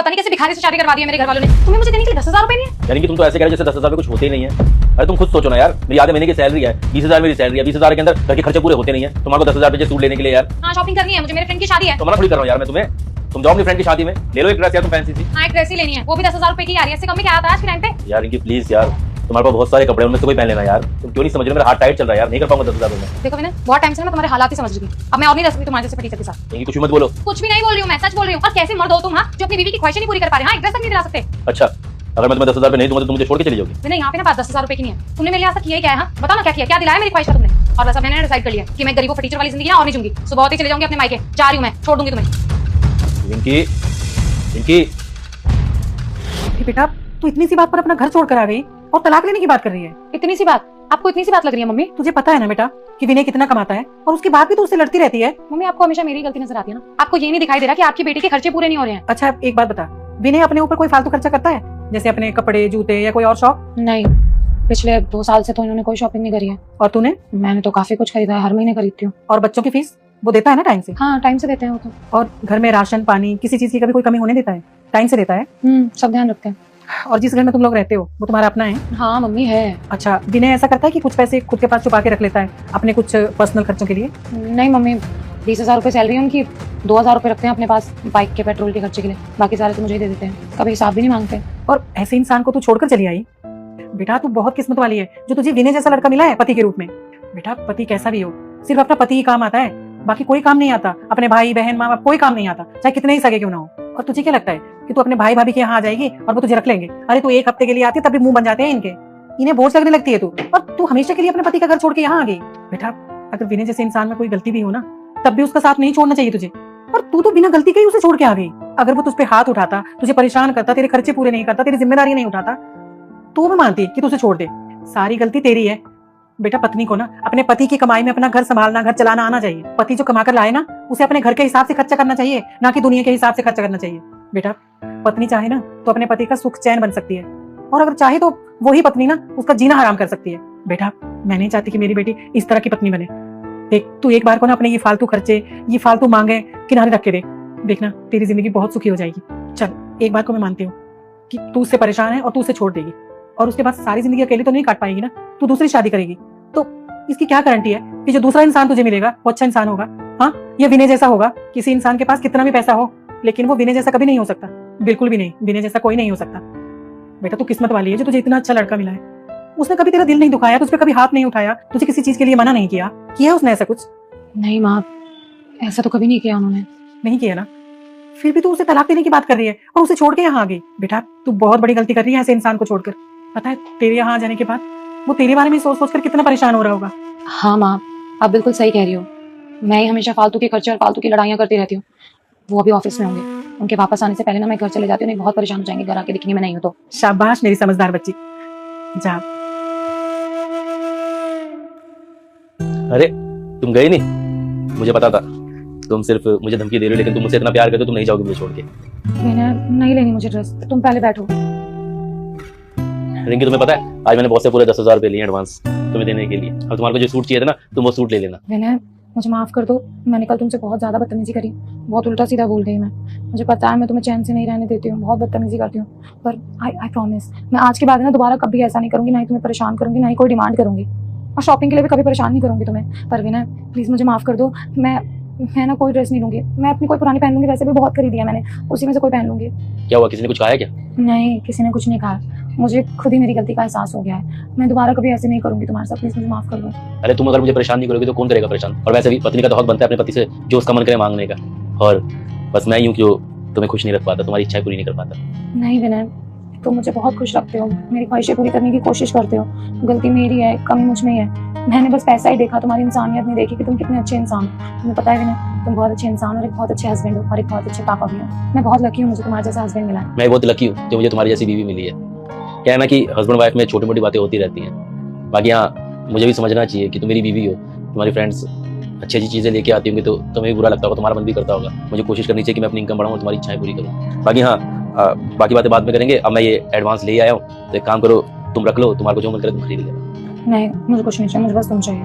पता नहीं कैसे भिखारी से शादी करवा दी है मेरे घर वालों ने। तुम्हें मुझे देने के लिए 10,000 रुपए नहीं है? यानी कि तुम तो ऐसे कह रहे हो जैसे 10,000 में कुछ होते ही नहीं है। अरे तुम खुद सोचो ना यार, मेरी आधे महीने की सैलरी है, 20,000 मेरी सैलरी है, 20,000 के अंदर घर के खर्चे पूरे होते नहीं है। तुम्हारे को 10,000 रुपए सूट लेने के लिए यार। हाँ शॉपिंग करनी है मुझे, मेरे फ्रेंड की शादी है। तो मना थोड़ी कर रहा हूँ यार मैं तुम्हें। तुम जाओ अपनी फ्रेंड की शादी में, ले लो एक ड्रेस यार, तुम फैंसी सी। हाँ एक ड्रेस ही लेनी है, वो भी 10,000 रुपए की आ रही है। इससे कम में क्या आता है आज के टाइम पे? यार इनकी प्लीज यार, तुम्हारे पास बहुत सारे कपड़े उनमें से कोई पहन लेना यार। तुम क्यों नहीं समझ रहे, मेरा हाथ टाइट चल रहा है यार, नहीं कर पाऊंगा 10,000 में। देखो मैंने बहुत टाइम से मैं तुम्हारे हालात ही समझ रही थी। अब मैं और नहीं रह सकती तुम्हारे जैसे टीचर के साथ। इनकी कुछ मत बोलो। कुछ भी नहीं बोल रही हूँ, मैं सच बोल रही हूँ। और कैसे मर्द हो तुम हाँ, जो अपनी बीवी की ख्वाहिशें नहीं पूरी कर पा रहे। हाँ एक ड्रेस तक नहीं दिला सकते। अच्छा अगर मैं तुम्हें 10,000 रुपए नहीं दूंगा तो तुम मुझे छोड़ के चली जाओगी? नहीं यहाँ पे ना बात 10,000 रुपए की नहीं है। तुमने मेरे लिए आज तक किया ही क्या है? हाँ बताओ ना क्या किया, क्या दिलाया मेरी ख्वाहिश का तुमने? और बस अब मैंने डिसाइड कर लिया कि मैं गरीबों पर टीचर वाली जिंदगी और नहीं दूंगी। सुबह होते ही चले जाऊंगी अपने मायके, जा रही हूँ मैं, छोड़ दूंगी तुम्हें। इनकी इनकी बेटा तू इतनी सी बात पर अपना घर छोड़ कर आ गई और तलाक लेने की बात कर रही है। इतनी सी बात? आपको इतनी सी बात लग रही है मम्मी? तुझे पता है ना बेटा कि विनय कितना कमाता है और उसके बाद भी तू उससे लड़ती रहती है। मम्मी आपको हमेशा मेरी गलती नजर आती है ना। आपको ये नहीं दिखाई दे रहा कि आपकी बेटी के खर्चे पूरे नहीं हो रहे हैं? अच्छा एक बात बता, विनय अपने ऊपर कोई फालतू खर्चा करता है, जैसे अपने कपड़े जूते या कोई और शौक? नहीं, पिछले 2 साल से तो इन्होंने कोई शॉपिंग नहीं करी है। और तूने? मैंने तो काफी कुछ खरीदा है, हर महीने खरीदती हूँ। और बच्चों की फीस वो देता है ना टाइम से? हाँ टाइम से देते हैं वो तो। और घर में राशन पानी किसी चीज की कभी कोई कमी होने देता है? टाइम से देता है। सब ध्यान रखते हैं। और जिस घर में तुम लोग रहते हो वो तुम्हारा अपना है? हाँ मम्मी है। अच्छा विनय ऐसा करता है कि कुछ पैसे खुद के पास छुपा के रख लेता है अपने कुछ पर्सनल खर्चों के लिए? नहीं मम्मी, 20,000 रुपए सैलरी है उनकी, 2,000 रुपए रखते हैं अपने पास बाइक के पेट्रोल के खर्चे के लिए, बाकी सारे तो मुझे ही दे देते हैं, कभी हिसाब भी नहीं मांगते। और ऐसे इंसान को तू छोड़कर चली आई? बेटा तू बहुत किस्मत वाली है जो तुझे विनय जैसा लड़का मिला है पति के रूप में। बेटा पति कैसा भी हो, सिर्फ अपना पति ही काम आता है, बाकी कोई काम नहीं आता। अपने भाई बहन माँ बाप कोई काम नहीं आता, चाहे कितने ही सगे क्यों ना हो। और तुझे क्या लगता है कि तू अपने भाई भाभी के यहाँ आ जाएगी और वो तुझे रख लेंगे? अरे तू 1 हफ्ते के लिए आती है तब भी मुंह बन जाते हैं इनके, इन्हें बोझ लगने लगती है तू। और तू हमेशा के लिए अपने पति का घर छोड़ के यहाँ आ गई। बेटा अगर विनय जैसे इंसान में कोई गलती भी हो ना, तब भी उसका साथ नहीं छोड़ना चाहिए तुझे। और तू तो बिना गलती के ही उसे छोड़ के आ गई। अगर वो तुझ पे हाथ उठाता, तुझे परेशान करता, तेरे खर्चे पूरे नहीं करता, तेरी जिम्मेदारी नहीं उठाता, तो मैं मानती कि तू उसे छोड़ दे। सारी गलती तेरी है। बेटा पत्नी को ना अपने पति की कमाई में अपना घर संभालना, घर चलाना आना चाहिए। पति जो कमा कर लाए ना, उसे अपने घर के हिसाब से खर्चा करना चाहिए, ना कि दुनिया के हिसाब से खर्चा करना चाहिए। बेटा पत्नी चाहे ना तो अपने पति का सुख चैन बन सकती है, और अगर चाहे तो वही पत्नी ना उसका जीना हराम कर सकती है। बेटा मैं नहीं चाहती कि मेरी बेटी इस तरह की पत्नी बने। देख तू एक बार को ना अपने ये फालतू खर्चे, ये फालतू मांगे किनारे रख के देख, देखना तेरी जिंदगी बहुत सुखी हो जाएगी। चल एक बार को मैं मानती हूँ कि तू उससे परेशान है और तू उसे छोड़ देगी, और उसके बाद सारी जिंदगी अकेली तो नहीं काट पाएगी ना, तू दूसरी शादी करेगी, तो इसकी क्या गारंटी है कि जो दूसरा इंसान तुझे मिलेगा वो अच्छा इंसान होगा? हाँ ये विनय जैसा होगा? किसी इंसान के पास कितना भी पैसा हो लेकिन वो विनय जैसा कभी नहीं हो सकता, बिल्कुल भी नहीं। विनय जैसा कोई नहीं हो सकता। बेटा तू किस्मत वाली है जो तुझे इतना अच्छा लड़का मिला है। उसने कभी तेरा दिल नहीं दुखाया, तुझ पे कभी हाथ नहीं उठाया, तुझे किसी चीज के लिए मना नहीं किया उसने ऐसा कुछ? नहीं माँ, ऐसा तो कभी नहीं किया उन्होंने। नहीं किया ना, फिर भी तू उसे तलाक देने की बात कर रही है और उसे छोड़ के यहाँ आ गई। बेटा तू बहुत बड़ी गलती कर रही है ऐसे इंसान को छोड़कर। पता है तेरे यहाँ आ जाने के बाद वो तेरे बारे में सोच सोचकर कितना परेशान हो रहा होगा। हाँ माँ आप बिल्कुल सही कह रही हो, मैं ही हमेशा फालतू के खर्चे और फालतू की लड़ाइयाँ करती रहती हूँ। वो अभी ऑफिस में होंगे, उनके वापस आने से पहले ना मैं घर चले जाती हूँ, नहीं बहुत परेशान हो जाएंगे घर आके दिखने में नहीं हो तो। शाबाश मेरी समझदार बच्ची, जा। अरे तुम गई नहीं? मुझे पता था तुम सिर्फ मुझे धमकी दे रही हो, लेकिन तुम मुझसे इतना प्यार करते हो, तुम नहीं जाओगी मुझे छोड़ के। मैंने नहीं लेनी मुझे ड्रेस, तुम पहले बैठो। रिंकी तुम्हें पता है आज मैंने बॉस से पूरे 10,000 रुपए लिए एडवांस तुम्हें देने के लिए। अब तुम्हारे को जो सूट चाहिए था ना, तुम वो सूट ले लेना। विनय मुझे माफ कर दो, मैंने कल तुमसे बहुत ज्यादा बदतमीजी करी, बहुत उल्टा सीधा बोल गई मैं। मुझे पता है मैं तुम्हें चैन से नहीं रहने देती हूँ, बहुत बदतमीजी करती हूँ, पर आई प्रॉमिस मैं आज के बाद ना दोबारा कभी ऐसा नहीं करूंगी, ना ही तुम्हें परेशान करूंगी, ना ही कोई डिमांड करूंगी, और शॉपिंग के लिए भी कभी परेशान नहीं करूंगी तुम्हें। पर विनय प्लीज मुझे माफ कर दो, मैं ना कोई ड्रेस नहीं लूंगी, मैं अपनी कोई पुरानी पहन लूंगी, वैसे भी बहुत खरीदी है मैंने, उसी में से कोई पहन लूंगी। क्या हुआ, किसी ने कुछ कहा है क्या? नहीं किसी ने कुछ नहीं कहा, मुझे खुद ही मेरी गलती का एहसास हो गया है, मैं दोबारा कभी ऐसे नहीं करूंगी तुम्हारे साथ, प्लीज मुझे माफ कर दो। अरे तुम अगर मुझे परेशान नहीं करोगे तो कौन करेगा परेशान? और वैसे भी पत्नी का तो हक बनता है अपने पति से जो उसका मन करे मांगने का, और बस मैं यूं क्यों तुम्हें खुश नहीं रख पाता, तुम्हारी इच्छाएं पूरी नहीं कर पाता। नहीं विनय तुम मुझे बहुत खुश रखते हो, मेरी ख्वाहिशें पूरी करने की कोशिश करते हो, गलती मेरी है, कमी मुझ में ही है, मैंने बस पैसा ही देखा, तुम्हारी इंसानियत नहीं देखी कि तुम कितने अच्छे इंसान हो। तुम्हें पता है विनय तुम बहुत अच्छे इंसान हो, और एक बहुत अच्छे हस्बैंड हो, और एक बहुत अच्छे पापा भी हो। मैं बहुत लकी हूँ, मुझे तुम्हारे जैसा हस्बैंड मिला है। मैं बहुत लकी हूँ जो मुझे तुम्हारी जैसी बीवी मिली है। क्या है ना कि हस्बैंड वाइफ में छोटी मोटी बातें होती रहती हैं, बाकी हाँ मुझे भी समझना चाहिए कि तुम मेरी बीवी हो, तुम्हारी फ्रेंड्स अच्छी अच्छी चीज़ें लेके आती होंगी तो तुम्हें भी बुरा लगता होगा, तुम्हारा मन भी करता होगा। मुझे कोशिश करनी चाहिए कि मैं अपनी इनकम बढ़ाऊँ, तुम्हारी इच्छाएं पूरी करूँ। बाकी हाँ बाकी बातें बाद में करेंगे, अब मैं ये एडवांस ले आया हूँ, तो एक काम करो तुम रख लो, तुम्हारे को जो मन करे तुम खरीद लेना। नहीं मुझे कुछ नहीं चाहिए, मुझे बस तुम चाहिए।